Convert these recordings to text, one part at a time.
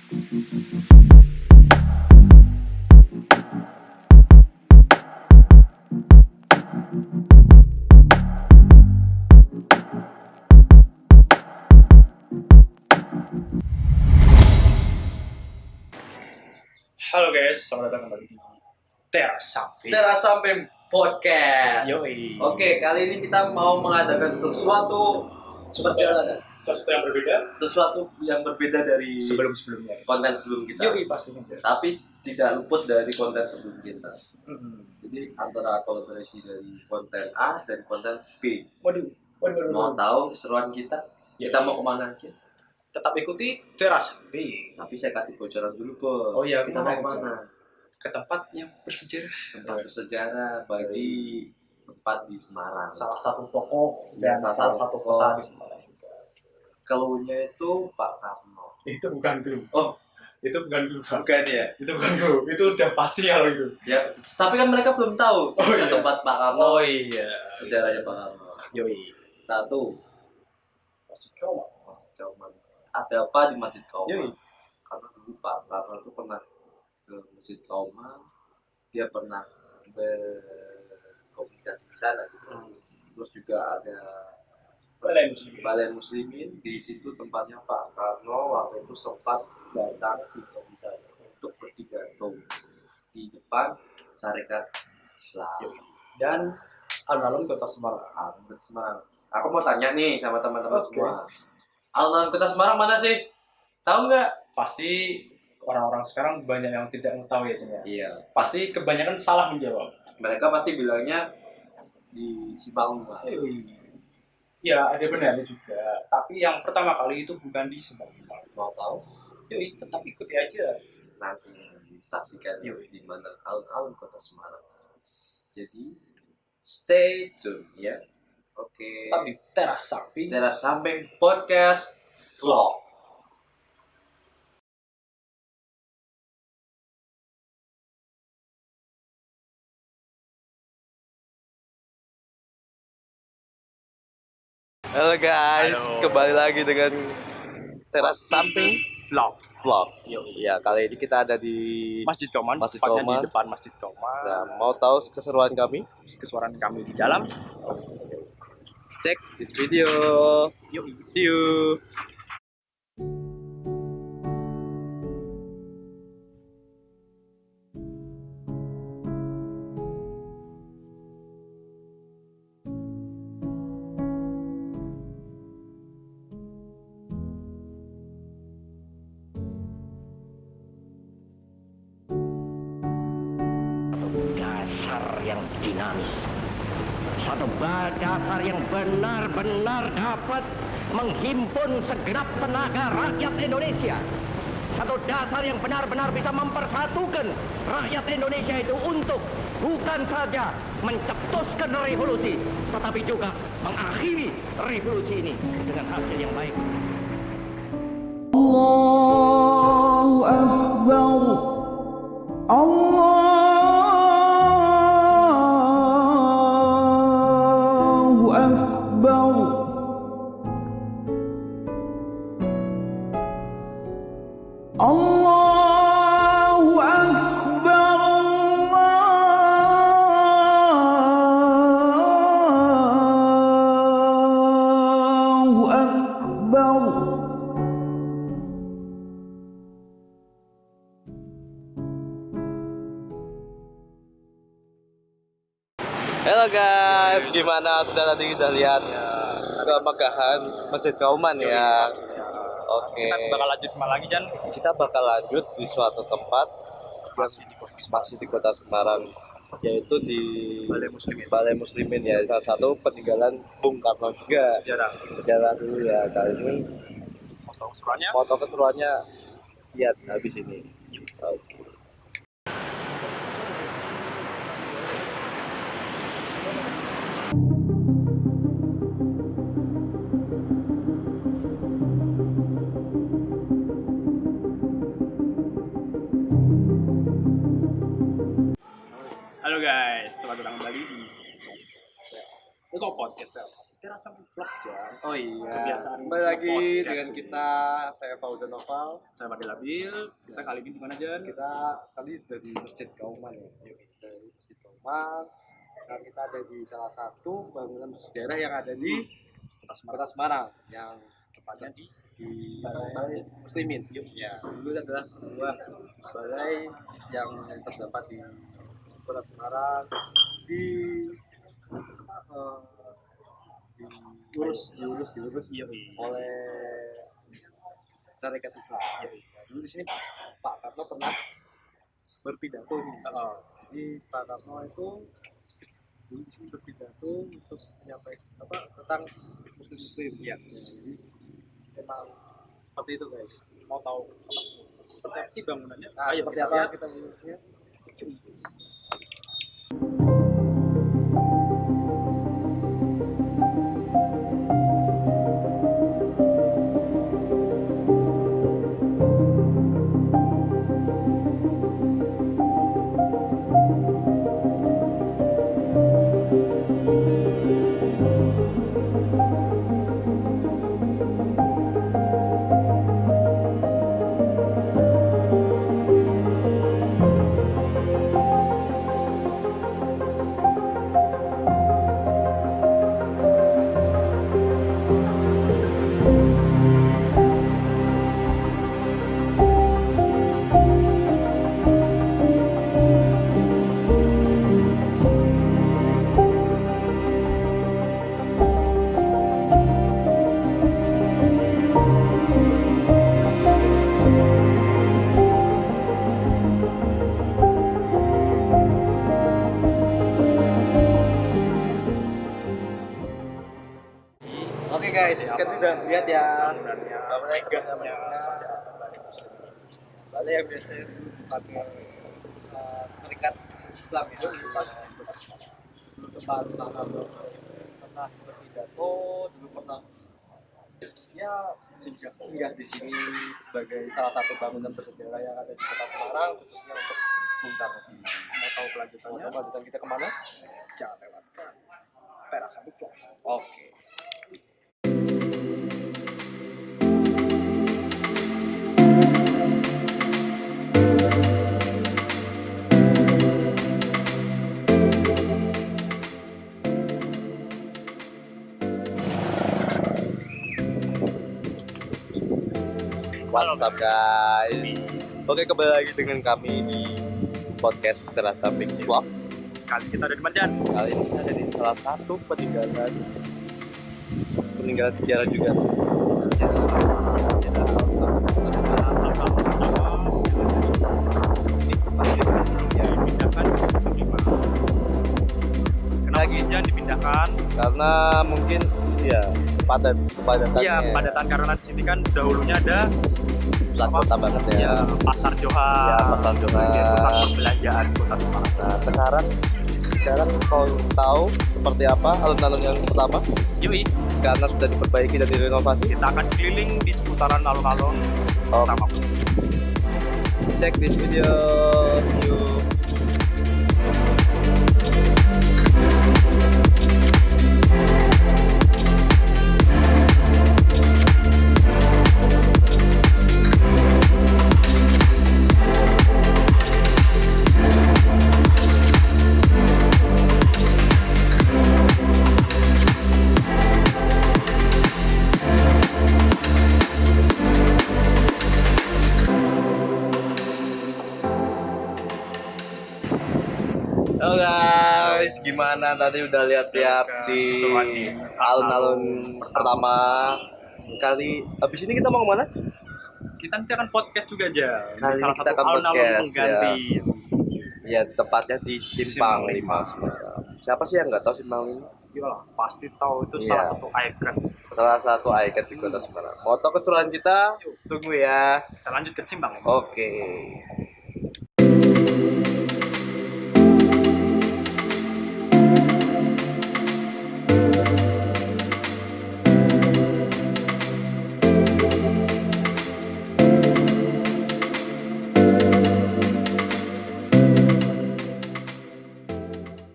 Halo guys, selamat datang kembali di Teras Samping Podcast. Yoi. Oke, kali ini kita mau mengadakan sesuatu yang berbeda dari sebelum-sebelumnya. konten sebelum kita. Yoi, pastinya. Tapi tidak luput dari konten sebelum kita. Jadi antara kolaborasi dari konten A dan konten B. Waduh. Mau tahu keseruan kita? Kita mau kemana aja? Tetap ikuti Teras B. Tapi saya kasih bocoran dulu, Bos. Oh iya, kita mau kemana? Ke tempat yang bersejarah. Tempat bersejarah bagi tempat di Semarang. Salah satu tokoh dan salah satu kota di Semarang. Keluhnya itu Pak Karno. Itu bukan clue. Oh, itu bukan clue. bukan ya? Itu bukan clue. Itu udah pasti kalau itu. Ya, tapi kan mereka belum tahu iya. tempat Pak Karno. Oh iya. Sejarahnya Pak Karno. Yoi. 1. Masjid Kauman. Masjid Kauman. Ada apa di Masjid Kauman? Yoi. Karena dulu Pak Karno itu pernah ke Masjid Kauman. Dia pernah berkomunikasi di sana. Terus juga ada Balai Muslimin. Di situ tempatnya Pak Karno waktu itu sempat datang singgah di sana untuk berpidato di depan Sarekat Islam Dan alun-alun Kota Semarang. Alun-alun Semarang. Aku mau tanya nih sama teman-teman Oke. semua. Alun-alun Kota Semarang mana sih? Tahu nggak? Pasti orang-orang sekarang banyak yang tidak mengetahui ya, Cen, ya. Iya. Pasti kebanyakan salah menjawab. Mereka pasti bilangnya di Simalungun. Ya, ada benarnya juga. Tapi yang pertama kali itu bukan di Semarang. Mau tahu? Yoi, tetap ikuti aja. Nanti saksikan di mana alun-alun Kota Semarang. Jadi stay tune ya. Oke. Tetap di Teras Samping. Teras Samping Podcast Vlog. Halo guys, Halo. kembali lagi dengan Teras Samping Vlog. Vlog. Yoi. Ya, kali ini kita ada di Masjid Kauman, Masjid tepatnya Kauman. di depan Masjid Kauman. Nah, mau tahu keseruan kami? Kesuaraan kami di dalam. Cek this video. Yoi. See you. Dasar yang dinamis, satu dasar yang benar-benar dapat menghimpun segenap tenaga rakyat Indonesia, satu dasar yang benar-benar bisa mempersatukan rakyat Indonesia itu untuk bukan saja mencetuskan revolusi, tetapi juga mengakhiri revolusi ini dengan hasil yang baik. Allahu Akbar. Allahu Akbar. Allahu Akbar. Allahu Akbar. Halo guys, gimana? Sudah lihat kemegahan Masjid Kauman ya? Oke. Kita bakal lanjut kemana lagi, Jan? Kita bakal lanjut di suatu tempat masih di Kota Semarang, yaitu di Balai Muslimin ya, salah satu peninggalan Bung Karno juga. Sejarah dulu ya. Kali ini foto keseruannya lihat habis ini. Oke. Halo guys, selamat datang kembali di podcast. Terasa vlog Jam. Oh iya. Kebiasaan Kembali lagi podcast dengan ini. kita, saya Fauzan Noval. Saya Fadil Abil. Kita kali ini di mana Jan? Kita tadi sudah di Masjid Kauman ya. Dari Masjid Kauman. Sekarang kita ada di salah satu bangunan sejarah yang ada di Kota Semarang yang Tepatnya di Balai Muslimin. Ya, dulu adalah sebuah balai yang terdapat di Kota Semarang di diurus oleh Syarikat Islam. Dulu di sini Pak Karno pernah berpidato nih. Jadi Pak Karno itu dulu di sini berpidato untuk menyampaikan tentang muslim. Ya. Jadi memang seperti itu guys. mau tahu seperti apa sih bangunannya? Nah, Ayo seperti kita apa lihat. kita lihat. Oke guys, kita udah lihat ya bangunannya seperti apa. Balai yang biasanya dipakai Serikat Islam ya. Dulu tempat pernah berpidato, dulu pernah ya singgah di sini sebagai salah satu bangunan bersejarah yang ada di Kota Semarang, khususnya untuk Bung Karno. Mau tahu kelanjutannya? Mau lanjutan kita kemana? Jangan lewatkan Terasa Vlog. Oke. What's up guys? Oke, kembali lagi dengan kami di podcast Terasa Big Vlog. Kali kita ada di mana Jan? Kali ini kita ada di salah satu peninggalan sejarah juga. Kenapa sih Jan dipindahkan? Karena mungkin ya padatannya. Iya, padatan karena di sini kan dahulunya ada pusat kota banget ya. ya Pasar Johar. Ya, Pasar Johar. Sebagai pusat perbelanjaan Kota Semarang. Nah, sekarang kau tahu seperti apa alun-alun yang pertama? Yui, Karena sudah diperbaiki dan direnovasi. kita akan keliling di seputaran alun-alun pertama. Check this video. Yuk. Halo guys, gimana tadi udah lihat-lihat di alun-alun pertama. Kali habis ini kita mau kemana? Kita nanti akan podcast juga aja. Kali Salah ini kita satu akan alun-alun podcast, pengganti. Ya tepatnya di Simpang Simpang 5. Siapa sih yang nggak tahu Simpang 5? Iyalah, pasti tahu itu Iya. salah satu ikon. Salah satu ikon di Kota Semarang. Mau tahu keseruan kita? Tunggu ya. Kita lanjut ke Simpang. Oke.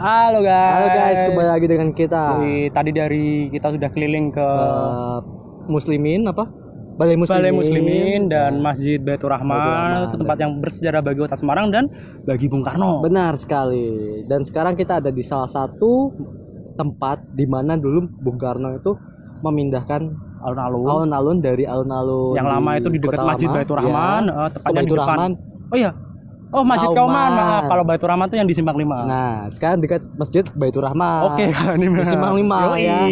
Halo guys, kembali lagi dengan kita. Tadi dari kita sudah keliling ke Muslimin apa? Balai Muslimin dan Masjid Baitur Rahman. Itu tempat yang bersejarah bagi Kota Semarang dan bagi Bung Karno. Benar sekali. Dan sekarang kita ada di salah satu tempat di mana dulu Bung Karno itu memindahkan alun-alun dari alun-alun yang lama itu di dekat Masjid Baitur Rahman, tepatnya di depan. Rahman. Oh iya. Oh, Masjid Kauman. Nah, kalau Baitur Rahman itu yang di Simpang 5. Nah, sekarang dekat Masjid Baitur Rahman. Oke, ini di Simpang 5 ya.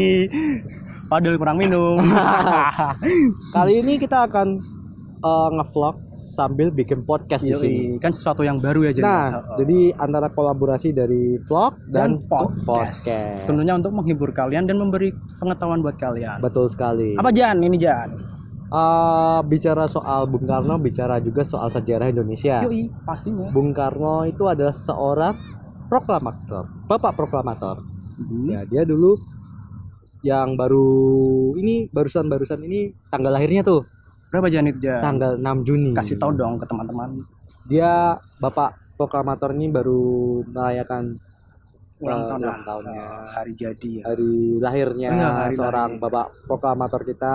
Padahal kurang minum. Kali ini kita akan ngevlog sambil bikin podcast di sini. Kan sesuatu yang baru ya jadi. Nah, jadi antara kolaborasi dari vlog dan podcast. Tentunya untuk menghibur kalian dan memberi pengetahuan buat kalian. Betul sekali. Apa Jan? Ini Jan. Bicara soal Bung Karno, bicara juga soal sejarah Indonesia. Yoi, pastinya. Bung Karno itu adalah seorang proklamator, bapak proklamator. Ya, dia dulu yang barusan ini tanggal lahirnya tuh. Berapa Jan itu Jan? Tanggal 6 Juni. Kasih tahu dong ke teman-teman. Dia bapak proklamator ini baru merayakan ulang tahunnya, hari jadi ya. Hari lahirnya hari seorang bapak proklamator kita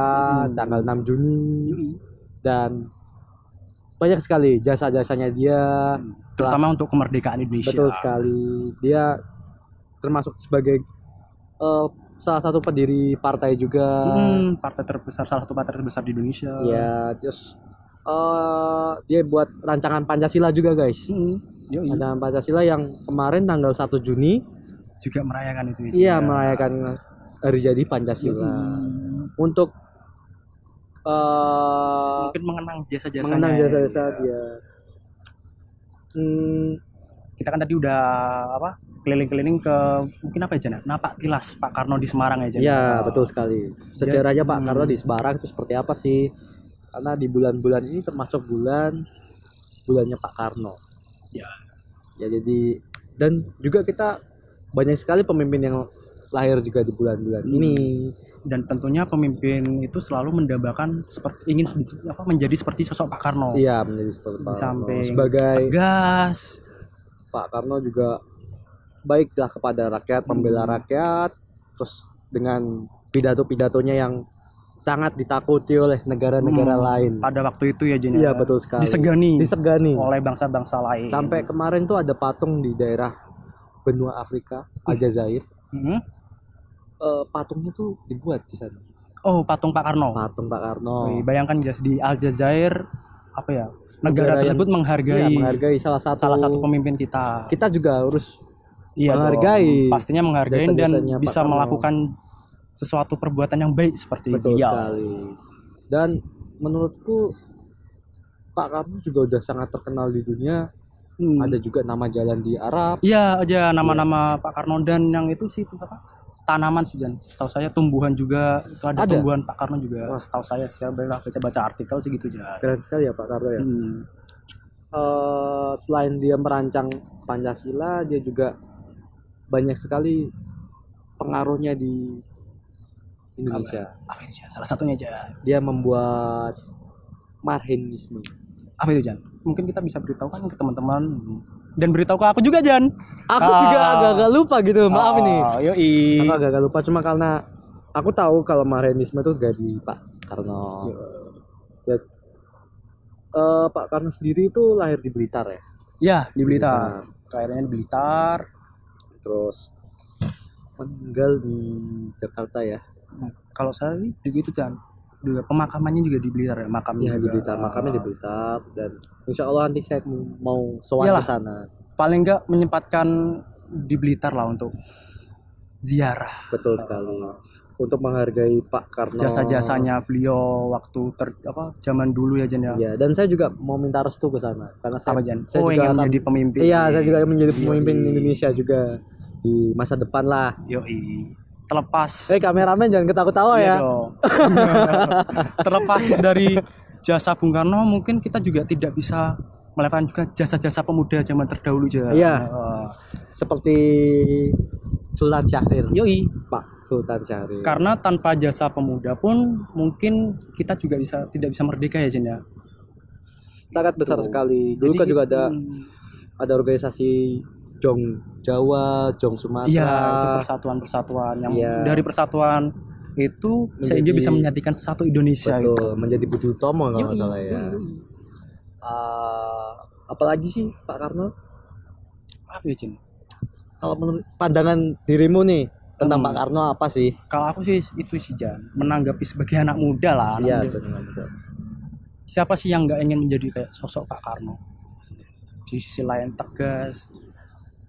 tanggal 6 Juni. Dan banyak sekali jasa-jasanya dia terutama untuk kemerdekaan Indonesia. Betul sekali. Dia termasuk sebagai salah satu pendiri partai juga. Partai terbesar, salah satu partai terbesar di Indonesia. Ya, terus dia buat rancangan Pancasila juga guys. Rancangan Pancasila yang kemarin tanggal 1 Juni juga merayakan itu. Iya, merayakan hari jadi Pancasila. Untuk mungkin mengenang jasa-jasanya. Mengenang jasa-jasa dia. Kita kan tadi udah keliling-keliling ke mungkin apa ya Jan? Napak tilas Pak Karno di Semarang ya Jan? Iya, betul sekali. Sejarahnya Pak Karno di Semarang itu seperti apa sih? Karena di bulan-bulan ini termasuk bulannya Pak Karno. Ya, jadi dan juga kita banyak sekali pemimpin yang lahir juga di bulan-bulan ini. Dan tentunya pemimpin itu selalu mendambakan menjadi seperti sosok Pak Karno. Iya, menjadi seperti Pak Karno. Sebagai tegas. Pak Karno juga baiklah kepada rakyat, membela rakyat, terus dengan pidato-pidatonya yang sangat ditakuti oleh negara-negara lain. Pada waktu itu ya Jen. Iya, betul sekali. Disegani oleh bangsa-bangsa lain. Sampai kemarin tuh ada patung di daerah benua Afrika, Aljazair. Patungnya tuh dibuat di sana. Oh, patung Pak Karno. Patung Pak Karno. Bayangkan di Aljazair negara tersebut menghargai salah satu pemimpin kita. Kita juga harus menghargai. Pastinya menghargai dan bisa melakukan sesuatu perbuatan yang baik seperti betul dia. Sekali. Dan menurutku Pak Karno juga udah sangat terkenal di dunia. Ada juga nama jalan di Arab. Iya, aja nama-nama Pak Karno dan yang itu sih itu apa? Tanaman sih Jan. Setahu saya tumbuhan juga itu ada tumbuhan Pak Karno juga. Setahu saya secara baca artikel segitu Jan. Keren sekali ya Pak Karno ya. Selain dia merancang Pancasila, dia juga banyak sekali pengaruhnya di Indonesia. Apa itu Jan? Salah satunya Jan. Dia membuat Marxisme. Apa itu Jan? Mungkin kita bisa beritahukan ke teman-teman dan beritahu ke aku juga Jan. Aku juga agak-agak lupa gitu, maaf ini. Yoi. Aku agak lupa cuma karena aku tahu kalau Marxisme itu dari Pak Karno. Ya, Pak Karno sendiri itu lahir di Blitar ya? Ya, di Blitar. Kelahirannya di Blitar. Terus meninggal di Jakarta ya? Kalau saya begitu Jan. Pemakamannya juga di Blitar ya, makamnya di Blitar, makamnya di Blitar dan insya Allah nanti saya mau sowan ke sana. Paling enggak menyempatkan di Blitar lah untuk ziarah. Betul sekali. Untuk menghargai Pak Karno. Jasa-jasanya beliau waktu zaman dulu ya Jan ya. Iya, dan saya juga mau minta restu ke sana karena saya Jan? Saya juga ingin menjadi pemimpin. Iya, saya juga menjadi pemimpin Indonesia juga di masa depan lah. Yoi. Terlepas kameramen jangan ketawa-tawa ya. Terlepas dari jasa Bung Karno, mungkin kita juga tidak bisa melewatkan juga jasa-jasa pemuda zaman terdahulu aja. Iya. Seperti Sultan Syahrir. Yoi, Pak Sultan Syahrir. Karena tanpa jasa pemuda pun mungkin kita juga tidak bisa merdeka ya Jen ya. Sangat besar sekali. Dulu kan juga ada organisasi Jong Jawa, Jong Sumatera. Iya, itu persatuan-persatuan yang Iya. dari persatuan itu sehingga Menjadi- bisa menyatukan satu Indonesia itu. Betul, menjadi Budi Utomo kalau nggak Yoi, salah ya. yoi. Apalagi sih Pak Karno? Apa ya, Jin? Kalau menurut pandangan dirimu nih tentang Pak Karno apa sih? Kalau aku sih itu sih Jan, menanggapi sebagai anak muda lah. anak Iya, muda. betul. Siapa sih yang nggak ingin menjadi kayak sosok Pak Karno? Di sisi lain tegas,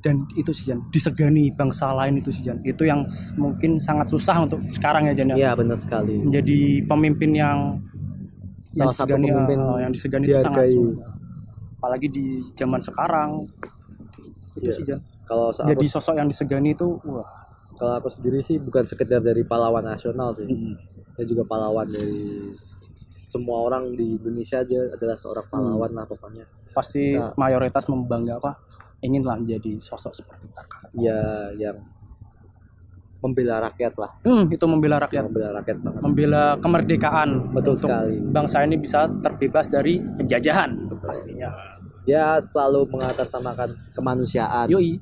dan itu sih Jan, disegani bangsa lain itu sih Jan. Itu yang mungkin sangat susah untuk sekarang ya Jan ya. Iya, benar sekali. Menjadi pemimpin yang Salah satu disegani, pemimpin yang disegani itu sangat dihargai. sulit. Apalagi di zaman sekarang. Itu Iya. sih Jan. Kalau Jadi aku, sosok yang disegani itu wah. kalau aku sendiri sih bukan sekedar dari pahlawan nasional sih. Saya juga pahlawan dari semua orang di Indonesia aja adalah seorang pahlawan lah pokoknya. Pasti Nah. mayoritas membanggakan inginlah menjadi sosok seperti Pak Karno. Ya, yang membela rakyat lah, Itu membela rakyat, membela rakyat banget. membela kemerdekaan. Betul untuk sekali. bangsa ini bisa terbebas dari penjajahan pastinya. Dia selalu mengatasnamakan kemanusiaan. Yoi.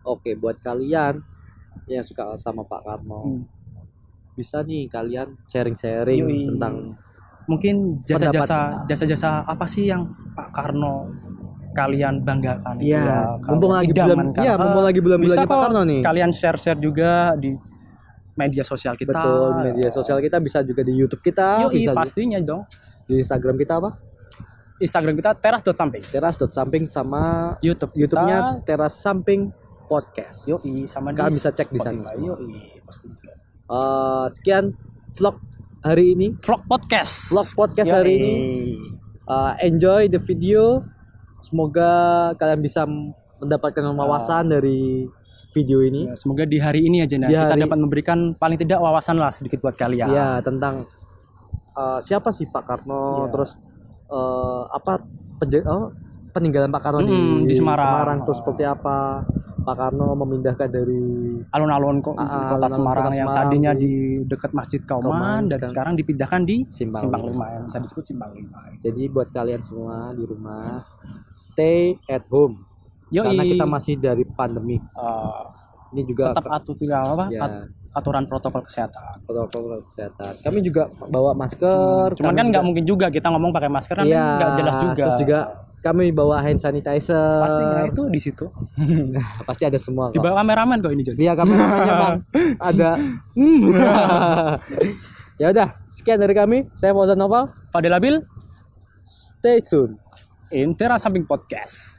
Oke, buat kalian yang suka sama Pak Karno, bisa nih kalian sharing-sharing Yoi. tentang Mungkin jasa-jasa apa sih yang Pak Karno kalian banggakan? Iya, kalau mumpung lagi idaman bulan, iya, mumpung lagi bisa bulan-bulannya Pak kok Karno nih. kalian share-share juga di media sosial kita. Betul, di media sosial kita bisa juga di YouTube kita, Yoi, bisa pastinya dong. di Instagram kita apa? Instagram kita teras.samping. Teras.samping sama kita, YouTube-nya Teras Samping Podcast. Yoi, sama Kalian di bisa cek di sana Spotify. semua. Yoi, pastinya. Sekian vlog hari ini, Vlog podcast. vlog podcast hari ini. Enjoy the video. Semoga kalian bisa mendapatkan wawasan dari video ini. Ya, semoga di hari ini aja Di kita hari- dapat memberikan paling tidak wawasan lah sedikit buat kalian. Ya, tentang siapa sih Pak Karno, Iya. terus peninggalan Pak Karno di Semarang. terus seperti apa Pak Karno memindahkan dari Alun-alun kota alun-alun Semarang kota yang Semarang tadinya di di dekat Masjid Kauman, Kauman dan kan. sekarang dipindahkan di Simpang Simpang Lima. 5 yang bisa disebut Simpang 5. Jadi buat kalian semua di rumah, stay at home. Yoi. Karena kita masih dari pandemi. Ini juga tetap ya, aturan protokol kesehatan. protokol kesehatan. Kami juga bawa masker. Cuman kami kan nggak juga- mungkin juga kita ngomong pakai masker kan Iya, nggak jelas juga. Terus juga kami bawa hand sanitizer. Pastinya itu di situ. Pasti ada semua Di kok. bawah kameramen kok ini jadi. Dia kameranya Bang. Ada. Ya udah, sekian dari kami. Saya Fauzan Noval. Fadil Abil, Stay tune. Teras Samping Podcast.